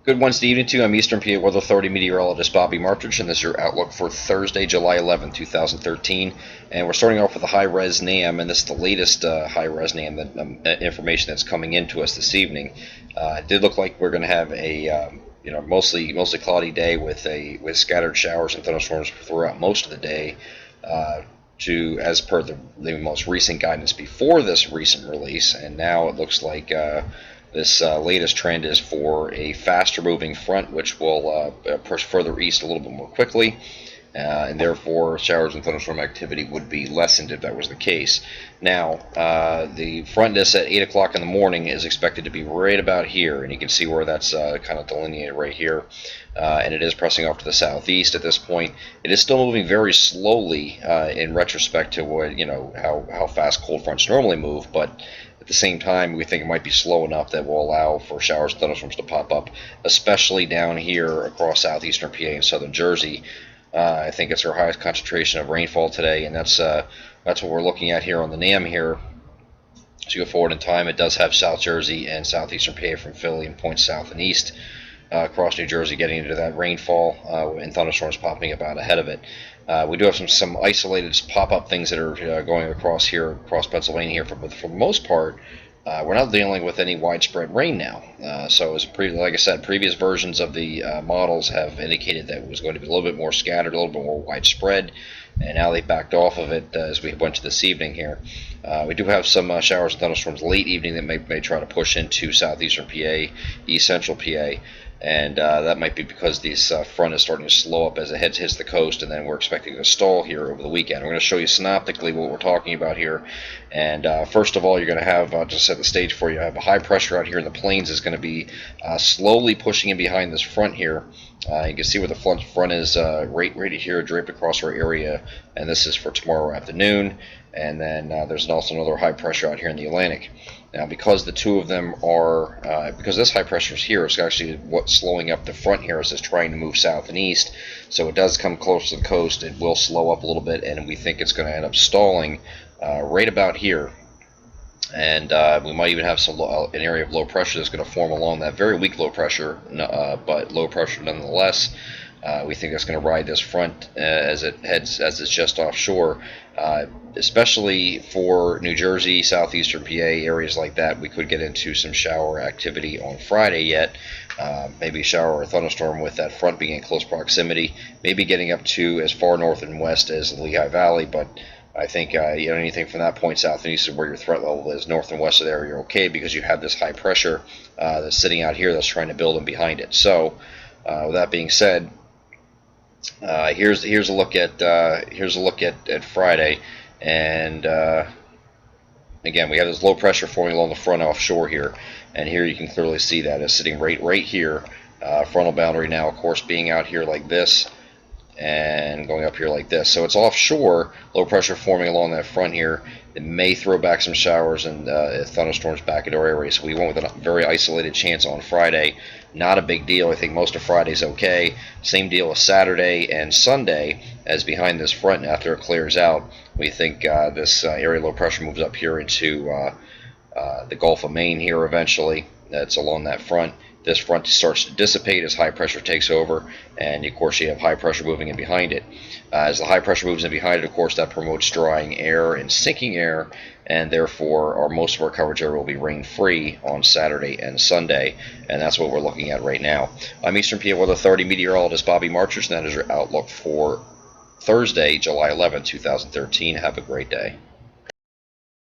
Good Wednesday evening to you. I'm Eastern PA Weather Authority meteorologist Bobby Martridge, and this is your outlook for Thursday, July 11, 2013. And we're starting off with a high-res NAM, and this is the latest high-res NAM information that's coming into us this evening. It did look like we're going to have a mostly cloudy day with scattered showers and thunderstorms throughout most of the day. As per the most recent guidance before this recent release, and now it looks like this latest trend is for a faster moving front, which will push further east a little bit more quickly, and therefore showers and thunderstorm activity would be lessened if that was the case. Now, the frontness at 8 o'clock in the morning is expected to be right about here, and you can see where that's kind of delineated right here. And it is pressing off to the southeast at this point. It is still moving very slowly in retrospect to what, how fast cold fronts normally move, but at the same time, we think it might be slow enough that will allow for showers and thunderstorms to pop up, especially down here across southeastern PA and southern Jersey. I think it's our highest concentration of rainfall today, and that's what we're looking at here on the NAM here. As you go forward in time, it does have South Jersey and southeastern PA from Philly and points south and east. Across New Jersey getting into that rainfall and thunderstorms popping up out ahead of it. We do have some isolated pop-up things that are going across Pennsylvania here, but for the most part, we're not dealing with any widespread rain now. So like I said, previous versions of the models have indicated that it was going to be a little bit more scattered, a little bit more widespread, and now they backed off of it as we went to this evening here. We do have some showers and thunderstorms late evening that may try to push into southeastern PA, east central PA. And that might be because this front is starting to slow up as it hits the coast, and then we're expecting to stall here over the weekend. We're going to show you synoptically what we're talking about here. And first of all, you're going to have, just set the stage for you, I have a high pressure out here in the plains is going to be slowly pushing in behind this front here. You can see where the front is right here, draped across our area, and this is for tomorrow afternoon. And then there's also another high pressure out here in the Atlantic. Now, because the two of them are, because this high pressure is here, it's actually what's slowing up the front here as it's trying to move south and east. So it does come close to the coast. It will slow up a little bit, and we think it's going to end up stalling right about here. And we might even have an area of low pressure that's going to form along that very weak low pressure, but low pressure nonetheless. We think that's going to ride this front as it's just offshore, especially for New Jersey, southeastern PA, areas like that. We could get into some shower activity on Friday yet, maybe a shower or thunderstorm with that front being in close proximity, maybe getting up to as far north and west as the Lehigh Valley, but I think anything from that point south and east is where your threat level is. North and west of there, you're okay because you have this high pressure that's sitting out here that's trying to build in behind it. So, with that being said, here's a look at Friday, and again we have this low pressure forming along the front offshore here, and here you can clearly see that it's sitting right here, frontal boundary now, of course, being out here like this and going up here like this. So it's offshore, low pressure forming along that front here. It may throw back some showers and thunderstorms back into our area. So we went with a very isolated chance on Friday. Not a big deal. I think most of Friday's okay. Same deal with Saturday and Sunday as behind this front. After it clears out, we think this area low pressure moves up here into the Gulf of Maine here eventually. That's along that front. This front starts to dissipate as high pressure takes over, and of course you have high pressure moving in behind it. As the high pressure moves in behind it, of course, that promotes drying air and sinking air, and therefore most of our coverage area will be rain-free on Saturday and Sunday, and that's what we're looking at right now. I'm Eastern PA Weather Authority meteorologist Bobby Martridge, and that is your outlook for Thursday, July 11, 2013. Have a great day.